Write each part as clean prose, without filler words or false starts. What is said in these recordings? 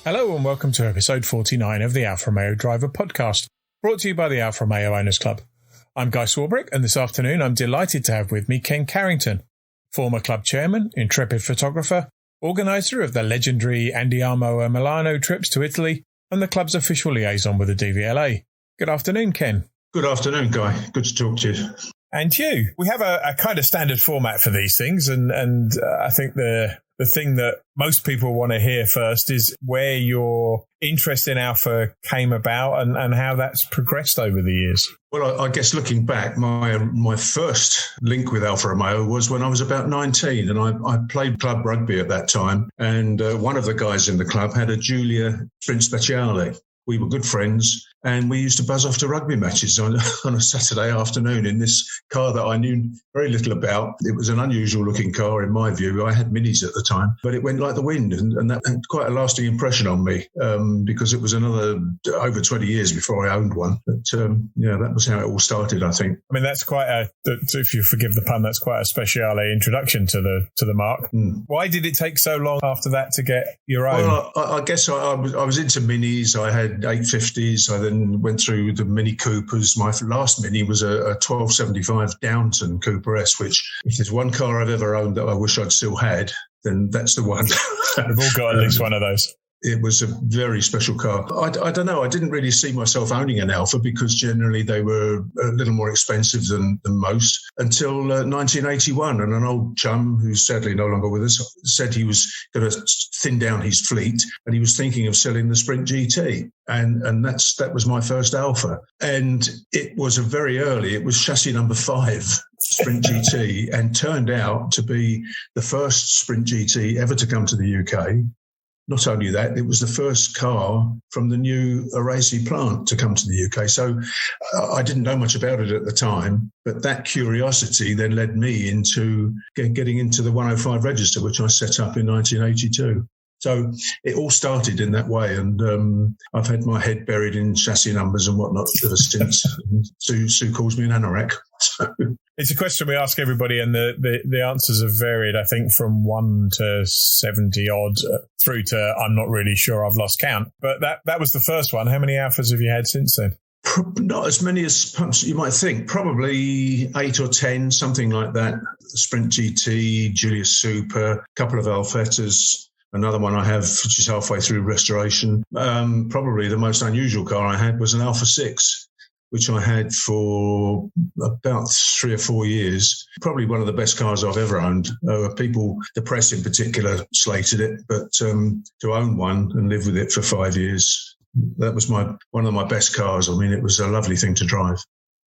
Hello and welcome to episode 49 of the Alfa Romeo Driver Podcast, brought to you by the Alfa Romeo Owners Club. I'm Guy Swarbrick, and this afternoon I'm delighted to have with me Ken Carrington, former club chairman, intrepid photographer, organiser of the legendary Andiamo and Milano trips to Italy, and the club's official liaison with the DVLA. Good afternoon, Ken. Good afternoon, Guy. Good to talk to you. And you. We have a kind of standard format for these things, and I think the thing that most people want to hear first is where your interest in Alfa came about and how that's progressed over the years. Well, I guess looking back, my first link with Alfa Romeo was when I was about 19, and I played club rugby at that time, and one of the guys in the club had a Giulia Sprint Speciale. We were good friends, and we used to buzz off to rugby matches on a Saturday afternoon in this car that I knew very little about. It was an unusual-looking car in my view. I had Minis at the time, but it went like the wind, and that had quite a lasting impression on me because it was another over 20 years before I owned one. But, that was how it all started, I think. I mean, that's quite if you forgive the pun, that's quite a speciale introduction to the marque. Why did it take so long after that to get your own? Well, I guess I was into Minis. I had 850s. I then went through the Mini Coopers. My last Mini was a 1275 Downton Cooper S, which if there's one car I've ever owned that I wish I'd still had, then that's the one. We've all got at least one of those. It was a very special car. I don't know. I didn't really see myself owning an Alfa because generally they were a little more expensive than most until 1981. And an old chum, who's sadly no longer with us, said he was going to thin down his fleet and he was thinking of selling the Sprint GT. And that was my first Alfa. And it was it was chassis number 5. Sprint GT, and turned out to be the first Sprint GT ever to come to the UK. Not only that, it was the first car from the new Arese plant to come to the UK. So I didn't know much about it at the time, but that curiosity then led me into getting into the 105 register, which I set up in 1982. So it all started in that way, and I've had my head buried in chassis numbers and whatnot ever since. Sue calls me an anorak. So. It's a question we ask everybody, and the answers have varied, I think, from 1 to 70 odd through to I'm not really sure, I've lost count. But that was the first one. How many Alfas have you had since then? Not as many as you might think. Probably 8 or 10, something like that. Sprint GT, Giulia Super, a couple of Alfettas. Another one I have, which is halfway through restoration. Probably the most unusual car I had was an Alfa 6, which I had for about 3 or 4 years. Probably one of the best cars I've ever owned. People, the press in particular, slated it, but to own one and live with it for 5 years, that was one of my best cars. I mean, it was a lovely thing to drive.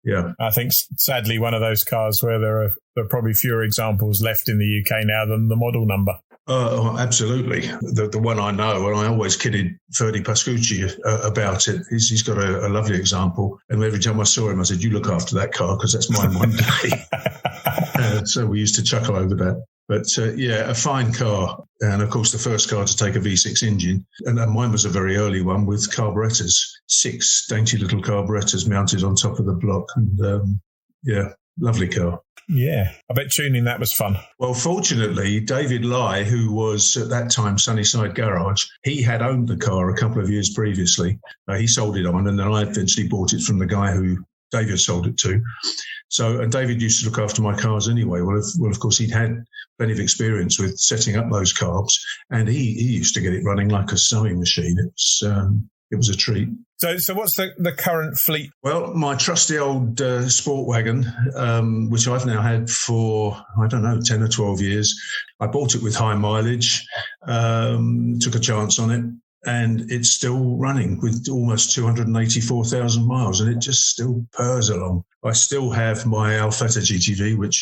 Yeah, I think sadly one of those cars where there are probably fewer examples left in the UK now than the model number. Absolutely. The one I know, and I always kidded Ferdy Pascucci about it, he's got a lovely example. And every time I saw him, I said, you look after that car because that's mine one day. So we used to chuckle over that. But a fine car. And of course, the first car to take a V6 engine. And mine was a very early one with carburettors, 6 dainty little carburettors mounted on top of the block. And lovely car. Yeah, I bet tuning that was fun. Well, fortunately, David Lai, who was at that time Sunnyside Garage, he had owned the car a couple of years previously. He sold it on, and then I eventually bought it from the guy who David sold it to. So, and David used to look after my cars anyway. Well, of course, he'd had plenty of experience with setting up those carbs, and he used to get it running like a sewing machine. It was a treat. So what's the current fleet? Well, my trusty old sport wagon, which I've now had for, 10 or 12 years. I bought it with high mileage, took a chance on it, and it's still running with almost 284,000 miles, and it just still purrs along. I still have my Alfetta GTV, which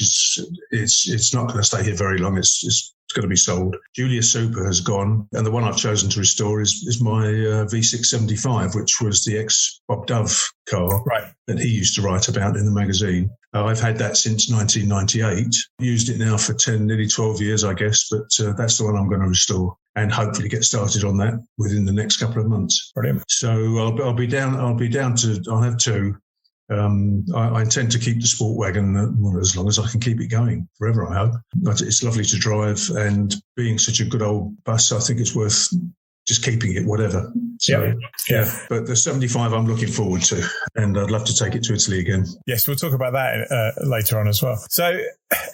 it's not going to stay here very long. It's going to be sold. Giulia Super has gone, and the one I've chosen to restore is my V675, which was the ex-Bob Dove car that he used to write about in the magazine. I've had that since 1998. Used it now for 10, nearly 12 years, I guess, but that's the one I'm going to restore and hopefully get started on that within the next couple of months. Brilliant. So I'll have 2. I intend to keep the sport wagon as long as I can keep it going, forever, I hope. But it's lovely to drive, and being such a good old bus, I think it's worth just keeping it, whatever. So, yeah. But the 75 I'm looking forward to, and I'd love to take it to Italy again. Yes, we'll talk about that later on as well. So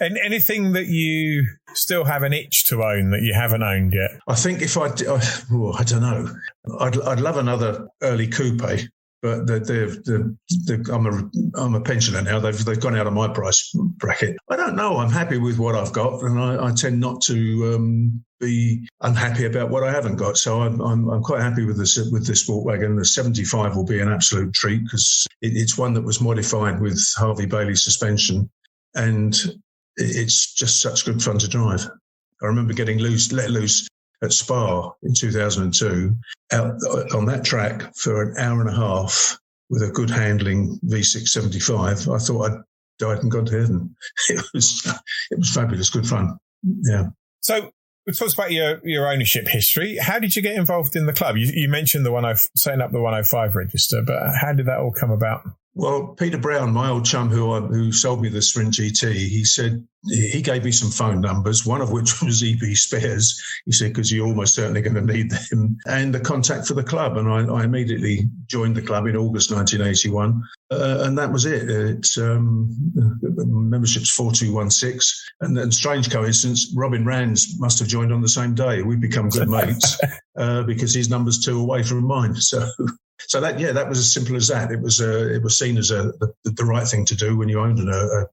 anything that you still have an itch to own that you haven't owned yet? I think if I don't know. I'd love another early coupe. But I'm a pensioner now. They've gone out of my price bracket. I don't know. I'm happy with what I've got, and I tend not to be unhappy about what I haven't got. So I'm quite happy with this sport wagon. The 75 will be an absolute treat because it's one that was modified with Harvey Bailey suspension, and it's just such good fun to drive. I remember getting let loose at Spa in 2002 out on that track for an hour and a half with a good handling V6 75. I thought I'd died and gone to heaven. It was fabulous, good fun. Yeah. So we talked about your ownership history. How did you get involved in the club? You mentioned setting up the 105 register, but how did that all come about? Well, Peter Brown, my old chum who sold me the Sprint GT, he said he gave me some phone numbers, one of which was EB Spares. He said, because you're almost certainly going to need them, and the contact for the club. And I immediately joined the club in August 1981. And that was it. It's membership's 4216. And strange coincidence, Robin Rands must have joined on the same day. We've become good mates because his number's 2 away from mine. So that was as simple as that. It was seen as the right thing to do when you owned a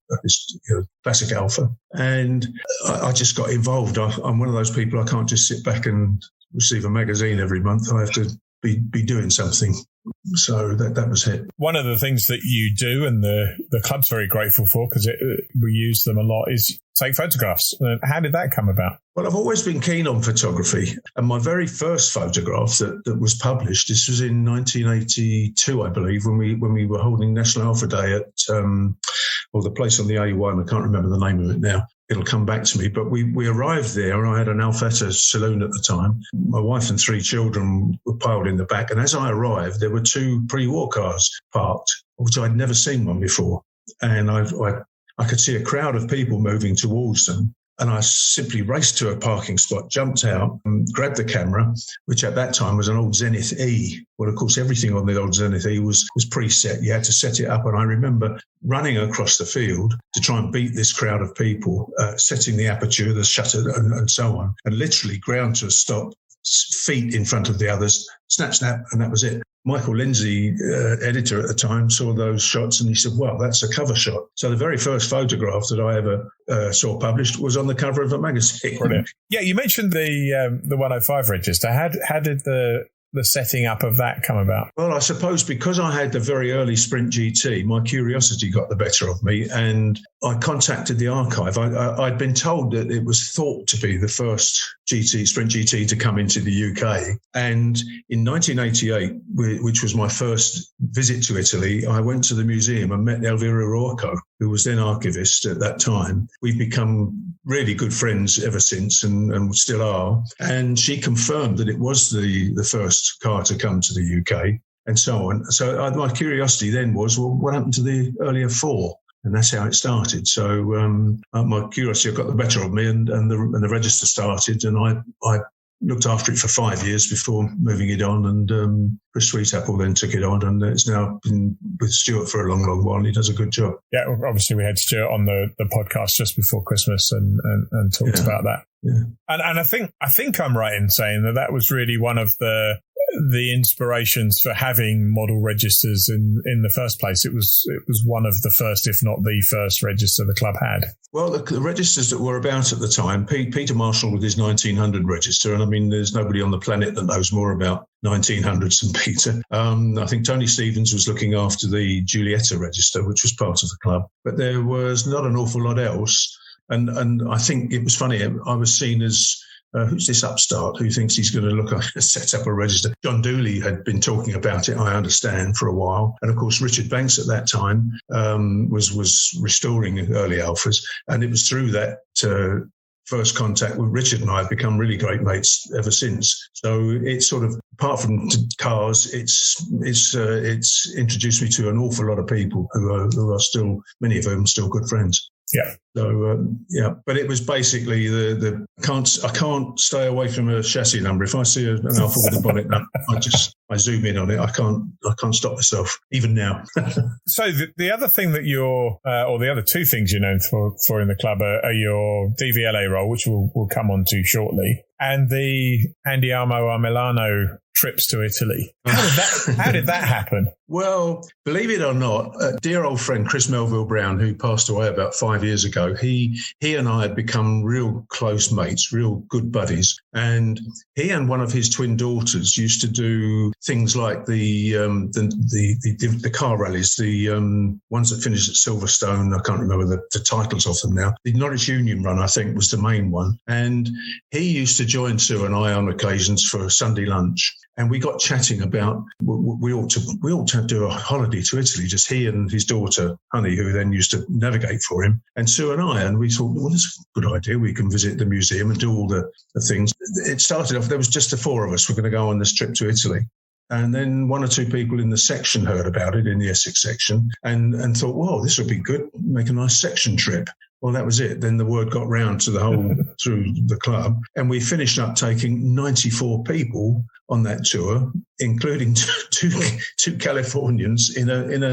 classic Alfa, and I just got involved. I'm one of those people. I can't just sit back and receive a magazine every month. I have to be doing something. So that was it. One of the things that you do, and the club's very grateful for because we use them a lot, is take photographs. How did that come about? Well, I've always been keen on photography, and my very first photograph that was published, this was in 1982, I believe, when we were holding National Alpha Day at the place on the A1. I can't remember the name of it now. It'll come back to me. But we arrived there, and I had an Alfetta saloon at the time. My wife and 3 children were piled in the back, and as I arrived, there were 2 pre-war cars parked, which I'd never seen one before. And I could see a crowd of people moving towards them. And I simply raced to a parking spot, jumped out, and grabbed the camera, which at that time was an old Zenith E. Well, of course, everything on the old Zenith E was preset. You had to set it up. And I remember running across the field to try and beat this crowd of people, setting the aperture, the shutter, and so on, and literally ground to a stop, feet in front of the others, snap, snap, and that was it. Michael Lindsay, editor at the time, saw those shots and he said, well, that's a cover shot. So the very first photograph that I ever saw published was on the cover of a magazine. Brilliant. Yeah, you mentioned the 105 register. How did the setting up of that come about? Well, I suppose because I had the very early Sprint GT, my curiosity got the better of me, and I contacted the archive. I'd been told that it was thought to be the first Sprint GT to come into the UK. And in 1988, which was my first visit to Italy, I went to the museum and met Elvira Rocco, who was then archivist at that time. We've become really good friends ever since and still are. And she confirmed that it was the first car to come to the UK and so on. So my curiosity then was, well, what happened to the earlier 4? And that's how it started. So my curiosity got the better of me, and the register started, and I looked after it for 5 years before moving it on. And Chris Sweetapple then took it on, and it's now been with Stuart for a long, long while. And he does a good job. Yeah, obviously we had Stuart on the podcast just before Christmas and talked about that. Yeah. And I think I'm right in saying that was really one of the inspirations for having model registers in the first place. It was one of the first, if not the first, register the club had. Well, the registers that were about at the time, Peter Marshall with his 1900 register, and I mean, there's nobody on the planet that knows more about 1900s than Peter. I think Tony Stevens was looking after the Giulietta register, which was part of the club, but there was not an awful lot else. And I think it was funny, I was seen as who's this upstart who thinks he's going to set up a register? John Dooley had been talking about it, I understand, for a while. And of course, Richard Banks at that time was restoring early Alphas. And it was through that first contact with Richard, and I have become really great mates ever since. So it's sort of, apart from cars, it's introduced me to an awful lot of people who are still, many of them still good friends. Yeah. So but it was basically I can't stay away from a chassis number. If I see an Alfa with a bonnet number, I zoom in on it. I can't stop myself even now. So the other thing that or the other two things you're known for in the club are your DVLA role, which we'll come on to shortly, and the Andiamo or Milano trips to Italy. How did that happen? Well, believe it or not, a dear old friend, Chris Melville Brown, who passed away about 5 years ago, he and I had become real close mates, real good buddies. And he and one of his twin daughters used to do things like the car rallies, the ones that finished at Silverstone. I can't remember the titles of them now. The Norwich Union Run, I think, was the main one. And he used to join Sue and I on occasions for Sunday lunch. And we got chatting about we ought to do a holiday to Italy, just he and his daughter, Honey, who then used to navigate for him, and Sue and I. And we thought, well, that's a good idea. We can visit the museum and do all the things. It started off, there was just the four of us were going to go on this trip to Italy. And then one or two people in the section heard about it, in the Essex section, and thought, well, this would be good, make a nice section trip. Well, that was it. Then the word got round to the whole through the club, and we finished up taking 94 people on that tour, including two Californians in an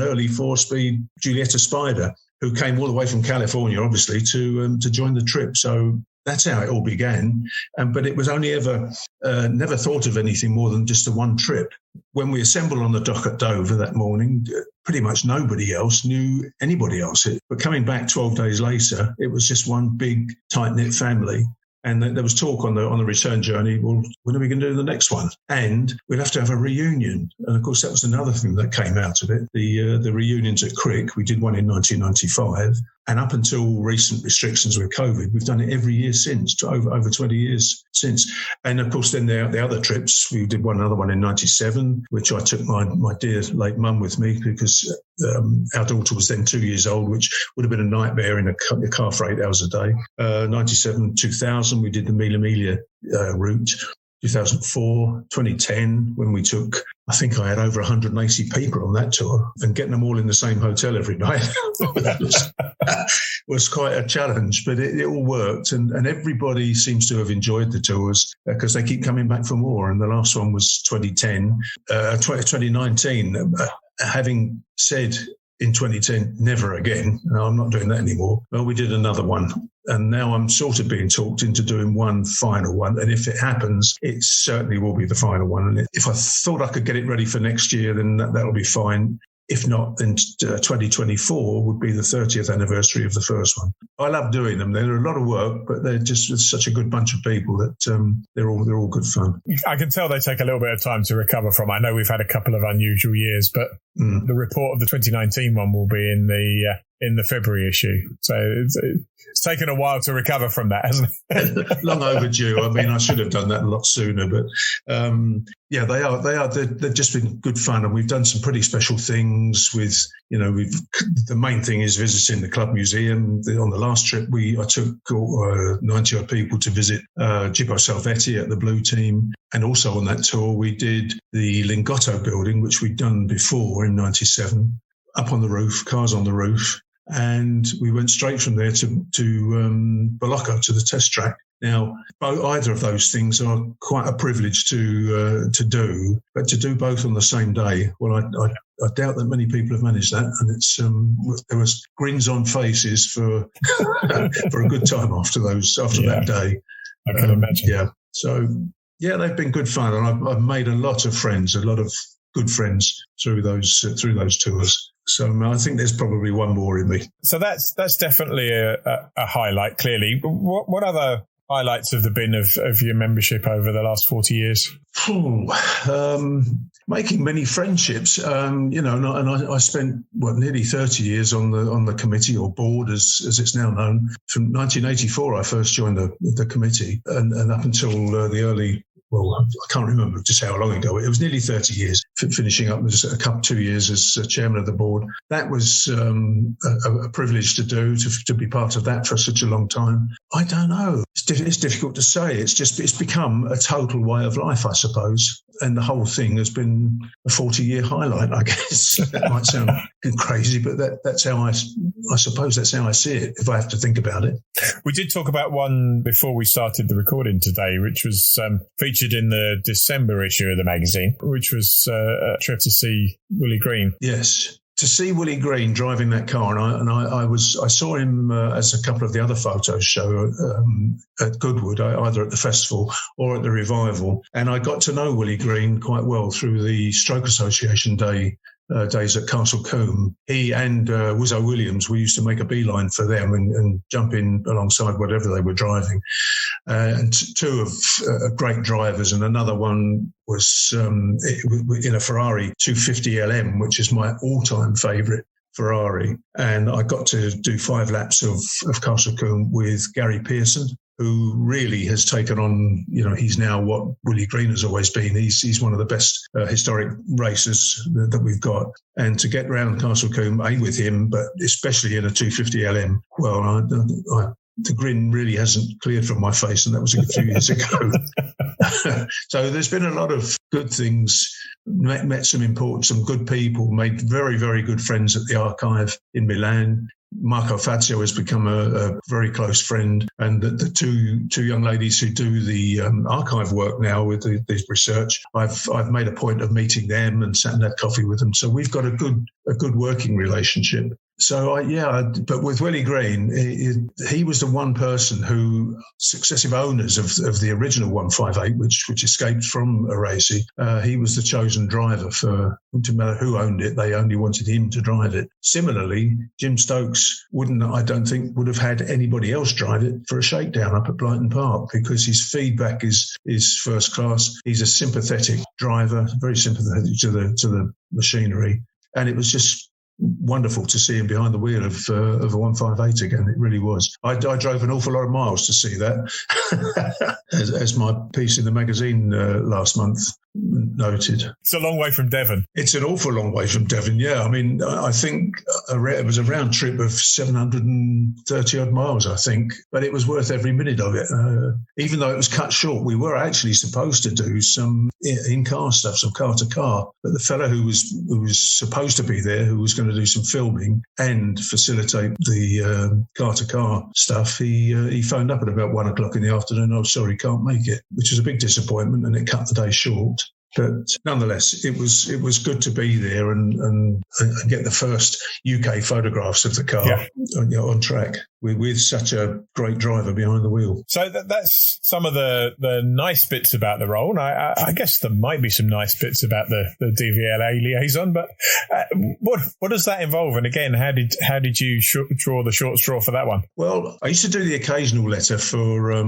early 4-speed Giulietta Spider, who came all the way from California, obviously, to join the trip. So that's how it all began. But it was only ever never thought of anything more than just the one trip. When we assembled on the dock at Dover that morning, pretty much nobody else knew anybody else. But coming back 12 days later, it was just one big tight-knit family. And there was talk on the return journey, well, when are we going to do the next one? And we'd have to have a reunion. And, of course, that was another thing that came out of it, the reunions at Crick. We did one in 1995. And up until recent restrictions with COVID, we've done it every year since, over 20 years since. And, of course, then the other trips, we did another one in 97, which I took my dear late mum with me because our daughter was then 2 years old, which would have been a nightmare in a car for 8 hours a day. 97, 2000, we did the Mille Miglia route. 2004, 2010, when we took, I think I had over 180 people on that tour, and getting them all in the same hotel every night was quite a challenge, but it all worked. And everybody seems to have enjoyed the tours because they keep coming back for more. And the last one was 2019, having said in 2010, never again. No, I'm not doing that anymore. Well, we did another one. And now I'm sort of being talked into doing one final one. And if it happens, it certainly will be the final one. And if I thought I could get it ready for next year, then that'll be fine. If not, then 2024 would be the 30th anniversary of the first one. I love doing them. They're a lot of work, but they're just such a good bunch of people that they're all good fun. I can tell they take a little bit of time to recover from. I know we've had a couple of unusual years, but the report of the 2019 one will be in the February issue. So it's taken a while to recover from that, hasn't it? Long overdue. I mean, I should have done that a lot sooner, but yeah, they are. They've just been good fun, and we've done some pretty special things with, the main thing is visiting the club museum. On the last trip, I took 90 odd people to visit Gibbo Salvetti at the Blue Team. And also on that tour, we did the Lingotto building, which we'd done before in 97, up on the roof, cars on the roof. And we went straight from there to Bolocco, to the test track. Now, either of those things are quite a privilege to do, but to do both on the same day, well, I doubt that many people have managed that. And there was grins on faces for for a good time after that day. I can imagine. Yeah. So, yeah, they've been good fun, and I've made a lot of friends, a lot of good friends through those tours. So I think there's probably one more in me. So that's definitely a highlight, clearly. What other highlights have there been of your membership over the last 40 years? Making many friendships, and I spent nearly 30 years on the committee, or board as it's now known. From 1984, I first joined the committee, and up until the early. Well, I can't remember just how long ago. It was nearly 30 years, finishing up just 2 years as chairman of the board. That was a privilege to do, to be part of that for such a long time. I don't know. It's difficult to say. It's become a total way of life, I suppose. And the whole thing has been a 40-year highlight, I guess. That might sound crazy, but that's how I suppose that's how I see it, if I have to think about it. We did talk about one before we started the recording today, which was featured in the December issue of the magazine, which was a trip to see Willie Green. Yes. To see Willie Green driving that car, and I saw him as a couple of the other photos show at Goodwood, either at the festival or at the revival, and I got to know Willie Green quite well through the Stroke Association days at Castle Combe. He and Wizzo Williams, we used to make a beeline for them and jump in alongside whatever they were driving. And two of great drivers, and another one was in a Ferrari 250 LM, which is my all-time favourite Ferrari. And I got to do 5 laps of Castle Combe with Gary Pearson, who really has taken on, he's now what Willie Green has always been. He's one of the best historic racers that we've got. And to get round Castle Combe, with him, but especially in a 250 LM, well, the grin really hasn't cleared from my face, and that was a few years ago. So there's been a lot of good things, met some good people, made very, very good friends at the archive in Milan. Marco Fazio has become a very close friend, and the two young ladies who do the archive work now with the research, I've made a point of meeting them and sat and had coffee with them. So we've got a good working relationship. So but with Willie Green, he was the one person who successive owners of the original 158, which escaped from Arese. He was the chosen driver for, no matter who owned it, they only wanted him to drive it. Similarly, Jim Stokes I don't think would have had anybody else drive it for a shakedown up at Brighton Park, because his feedback is first class. He's a sympathetic driver, very sympathetic to the machinery, and it was just wonderful to see him behind the wheel of a 158 again. It really was. I drove an awful lot of miles to see that, as my piece in the magazine last month noted. It's a long way from Devon. It's an awful long way from Devon, yeah. I mean, I think it was a round trip of 730 odd miles, I think, but it was worth every minute of it. Even though it was cut short, we were actually supposed to do some in-car stuff, some car-to-car, but the fellow who was supposed to be there, who was going to do some filming and facilitate the car-to-car stuff, he phoned up at about 1 o'clock in the afternoon. Oh, sorry, can't make it, which was a big disappointment, and it cut the day short. But nonetheless, it was good to be there and get the first UK photographs of the car on track with such a great driver behind the wheel. So that's some of the nice bits about the role. And I guess there might be some nice bits about the DVLA liaison, but what does that involve? And again, how did you draw the short straw for that one? Well, I used to do the occasional letter for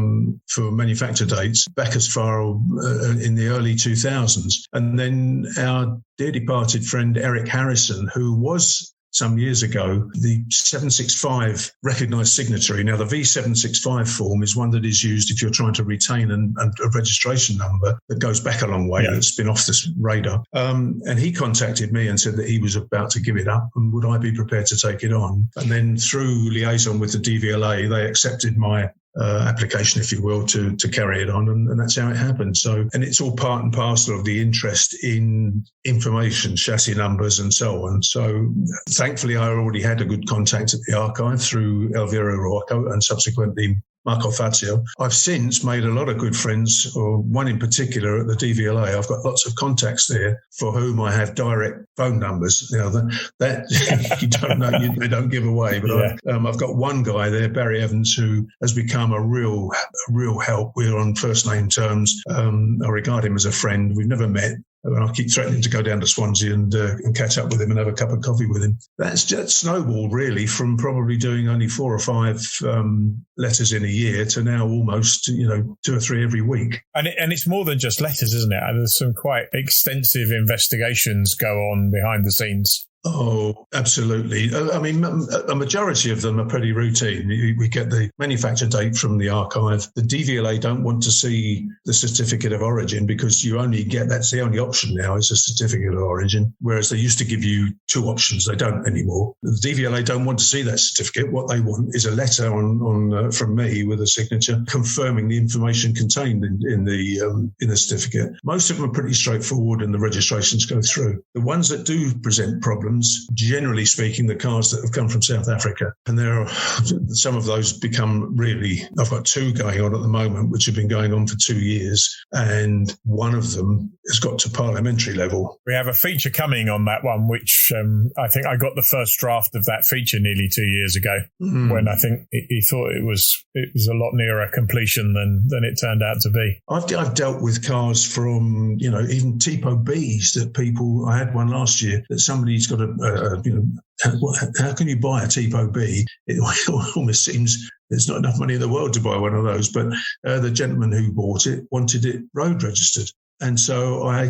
manufacture dates back as far in the early 2000s. And then our dear departed friend Eric Harrison, who was some years ago the 765 recognised signatory. Now, the V765 form is one that is used if you're trying to retain a registration number that goes back a long way, that's been off this radar. And he contacted me and said that he was about to give it up, and would I be prepared to take it on? And then through liaison with the DVLA, they accepted my application, if you will, to carry it on, and that's how it happened. So, and it's all part and parcel of the interest in information, chassis numbers, and so on. So, thankfully, I already had a good contact at the archive through Elvira Rocco and subsequently Marco Fazio. I've since made a lot of good friends, or one in particular at the DVLA. I've got lots of contacts there for whom I have direct phone numbers. Now that you don't know, they don't give away. But I've got one guy there, Barry Evans, who has become a real help. We're on first name terms. I regard him as a friend. We've never met. I keep threatening to go down to Swansea and catch up with him and have a cup of coffee with him. That's just snowballed, really, from probably doing only 4 or 5 letters in a year to now almost, 2 or 3 every week. And it's more than just letters, isn't it? There's some quite extensive investigations go on behind the scenes. Oh, absolutely. I mean, a majority of them are pretty routine. We get the manufacture date from the archive. The DVLA don't want to see the certificate of origin because you only get, that's the only option now, is a certificate of origin, whereas they used to give you 2 options. They don't anymore. The DVLA don't want to see that certificate. What they want is a letter from me with a signature confirming the information contained in the certificate. Most of them are pretty straightforward and the registrations go through. The ones that do present problems forums, generally speaking, the cars that have come from South Africa. And there are some of those become really, I've got two going on at the moment, which have been going on for 2 years. And one of them has got to parliamentary level. We have a feature coming on that one, which I think I got the first draft of that feature nearly 2 years ago, when I think he thought it was a lot nearer completion than it turned out to be. I've dealt with cars from, even Tipo Bs that people, I had one last year that somebody's got how can you buy a Tipo B? It almost seems there's not enough money in the world to buy one of those. But the gentleman who bought it wanted it road registered. And so I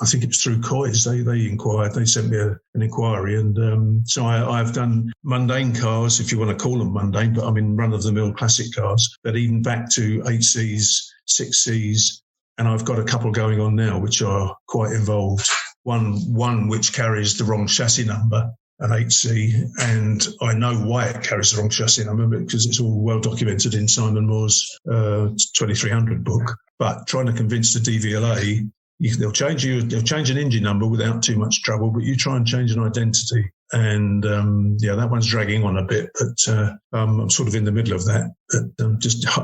think it was through COIS. They inquired. They sent me an inquiry. And so I've done mundane cars, if you want to call them mundane, but I mean run-of-the-mill classic cars, but even back to 8Cs, 6Cs. And I've got a couple going on now which are quite involved. One which carries the wrong chassis number, an 8C, and I know why it carries the wrong chassis number because it's all well documented in Simon Moore's 2300 book. But trying to convince the DVLA, they'll change an engine number without too much trouble, but you try and change an identity. And that one's dragging on a bit, but I'm sort of in the middle of that. But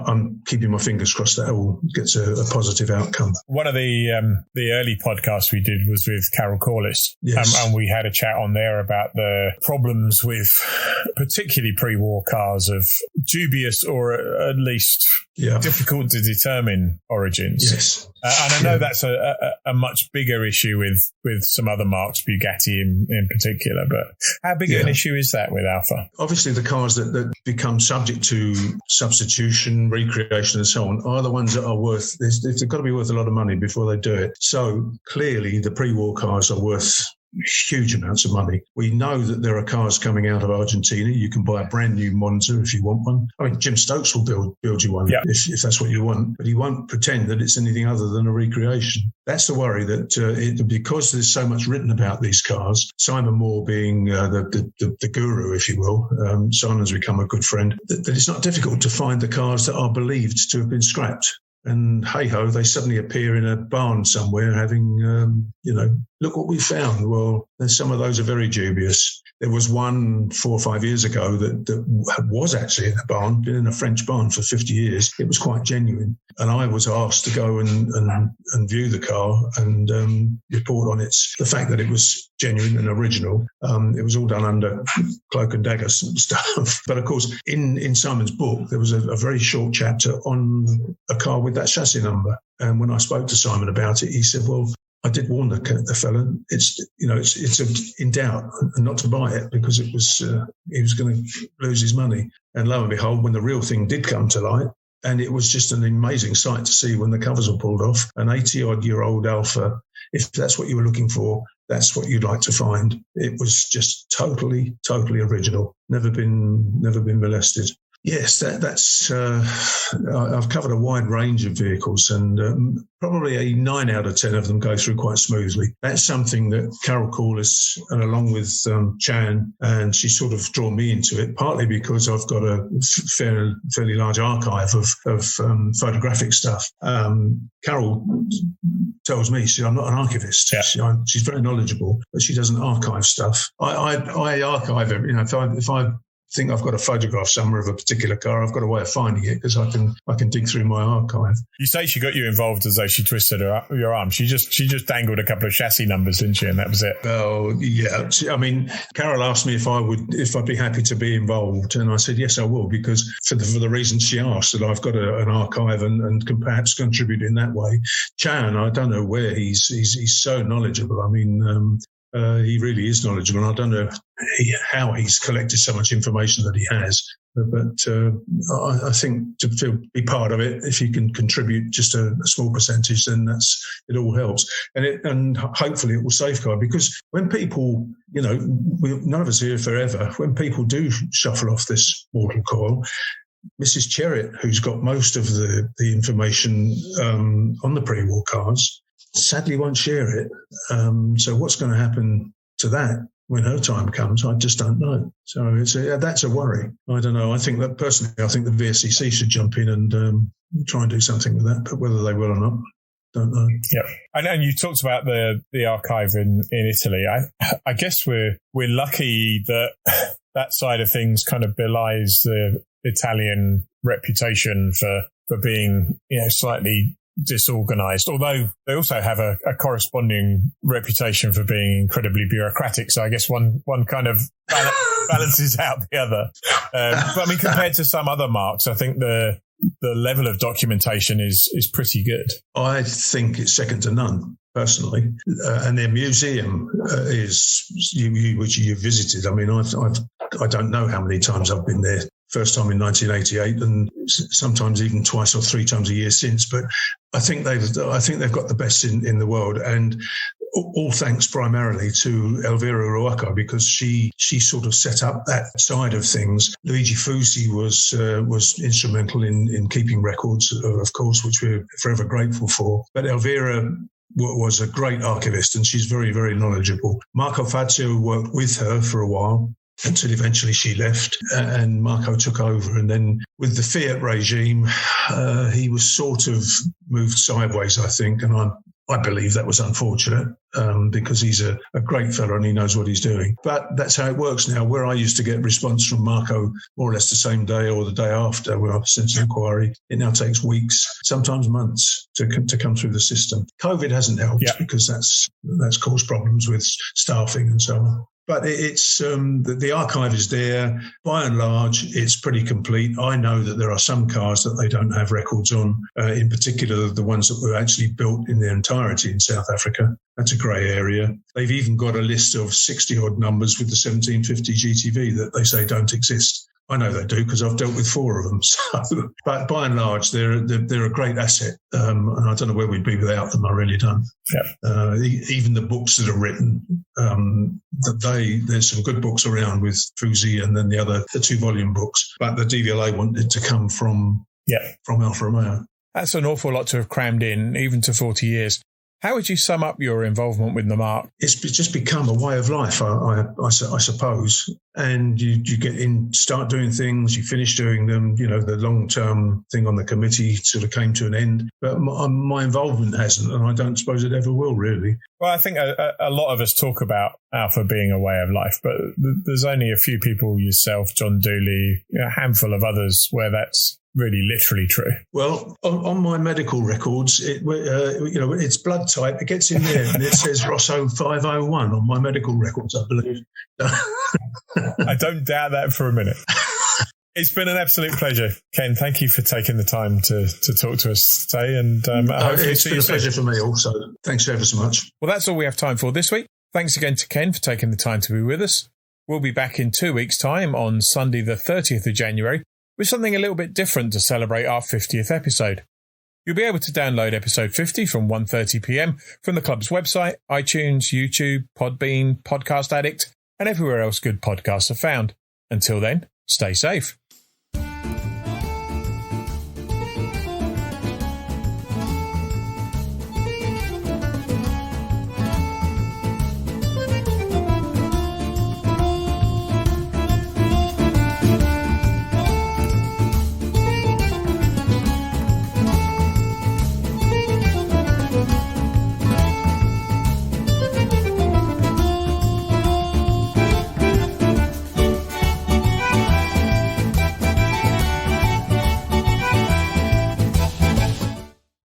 I'm keeping my fingers crossed that all gets a positive outcome. One of the early podcasts we did was with Carol Corliss, yes. And we had a chat on there about the problems with particularly pre-war cars of dubious or at least difficult to determine origins. Yes. And I know that's a much bigger issue with some other marques, Bugatti in particular, but how big an issue is that with Alfa? Obviously, the cars that become subject to substitution, recreation and so on are the ones that are worth, they've got to be worth a lot of money before they do it. So clearly the pre-war cars are worth huge amounts of money. We know that there are cars coming out of Argentina. You can buy a brand new Monza if you want one. I mean, Jim Stokes will build you one if that's what you want, but he won't pretend that it's anything other than a recreation. That's the worry that because there's so much written about these cars, Simon Moore being the guru, if you will, Simon's become a good friend, that it's not difficult to find the cars that are believed to have been scrapped. And hey-ho, they suddenly appear in a barn somewhere having, look what we found. Well, some of those are very dubious. There was one 4 or 5 years ago that was actually in a barn, been in a French barn for 50 years. It was quite genuine. And I was asked to go and view the car and report on the fact that it was genuine and original. It was all done under cloak and dagger stuff. But of course, in Simon's book, there was a very short chapter on a car with that chassis number. And when I spoke to Simon about it, he said, well, I did warn the fella. It's in doubt and not to buy it because it was he was going to lose his money. And lo and behold, when the real thing did come to light, and it was just an amazing sight to see when the covers were pulled off, an 80-odd-year-old Alfa, if that's what you were looking for, that's what you'd like to find. It was just totally, totally original. Never been molested. Yes, that's. I've covered a wide range of vehicles, and probably a 9 out of 10 of them go through quite smoothly. That's something that Carol Corliss, and along with Chan, and she sort of drawn me into it, partly because I've got a fairly large archive of photographic stuff. Carol tells me I'm not an archivist. Yeah. She's very knowledgeable, but she doesn't archive stuff. I archive it. If I think I've got a photograph somewhere of a particular car, I've got a way of finding it because I can dig through my archive. You say she got you involved as though she twisted your arm. She just dangled a couple of chassis numbers, didn't she? And that was it. Oh yeah. I mean, Carol asked me if I'd be happy to be involved, and I said yes, I will, because for the reasons she asked, that I've got an archive and can perhaps contribute in that way. Chan, I don't know where he's so knowledgeable. I mean. He really is knowledgeable, and I don't know how he's collected so much information that he has. But I think to be part of it, if you can contribute just a small percentage, then it all helps, and hopefully it will safeguard. Because when people, none of us are here forever. When people do shuffle off this mortal coil, Mrs. Cherritt, who's got most of the information on the pre-war cars, sadly won't share it. So what's going to happen to that when her time comes, I just don't know. So that's a worry. I don't know. I think the VSCC should jump in and try and do something with that, but whether they will or not, don't know. Yep. And you talked about the archive in Italy. I guess we're lucky that that side of things kind of belies the Italian reputation for being, slightly disorganized, although they also have a corresponding reputation for being incredibly bureaucratic. So I guess one kind of balances out the other. But I mean, compared to some other marks, I think the level of documentation is pretty good. I think it's second to none, personally. And their museum which you visited. I mean, I don't know how many times I've been there. First time in 1988, and sometimes even twice or three times a year since. But I think they've got the best in the world, and all thanks primarily to Elvira Ruocco, because she sort of set up that side of things. Luigi Fusi was instrumental in keeping records, of course, which we're forever grateful for. But Elvira was a great archivist, and she's very, very knowledgeable. Marco Fazio worked with her for a while, until eventually she left and Marco took over. And then with the Fiat regime, he was sort of moved sideways, I think. And I believe that was unfortunate because he's a great fellow and he knows what he's doing. But that's how it works now. Where I used to get response from Marco more or less the same day or the day after when I sent an inquiry, it now takes weeks, sometimes months to come through the system. COVID hasn't helped because that's caused problems with staffing and so on. But it's the archive is there. By and large, it's pretty complete. I know that there are some cars that they don't have records on, in particular the ones that were actually built in their entirety in South Africa. That's a grey area. They've even got a list of 60-odd numbers with the 1750 GTV that they say don't exist. I know they do because I've dealt with 4 of them. So, but by and large, they're a great asset, and I don't know where we'd be without them. I really don't. Yeah. Even the books that are written, there's some good books around with Fusi, and then the 2-volume books. But the DVLA wanted to come from Alfa Romeo. That's an awful lot to have crammed in, even to 40 years. How would you sum up your involvement with the mark? It's just become a way of life, I suppose. And you get in, start doing things, you finish doing them. The long-term thing on the committee sort of came to an end. But my involvement hasn't, and I don't suppose it ever will, really. Well, I think a lot of us talk about Alfa being a way of life, but there's only a few people, yourself, John Dooley, a handful of others, where that's really literally true. Well, on my medical records, it's blood type. It gets in there and it says Rosso 501 on my medical records, I believe. I don't doubt that for a minute. It's been an absolute pleasure, Ken. Thank you for taking the time to talk to us today. And it's been a pleasure for me also. Thanks ever so much. Well, that's all we have time for this week. Thanks again to Ken for taking the time to be with us. We'll be back in 2 weeks' time on Sunday, the 30th of January, with something a little bit different to celebrate our 50th episode. You'll be able to download episode 50 from 1:30 p.m. from the club's website, iTunes, YouTube, Podbean, Podcast Addict, and everywhere else good podcasts are found. Until then, stay safe.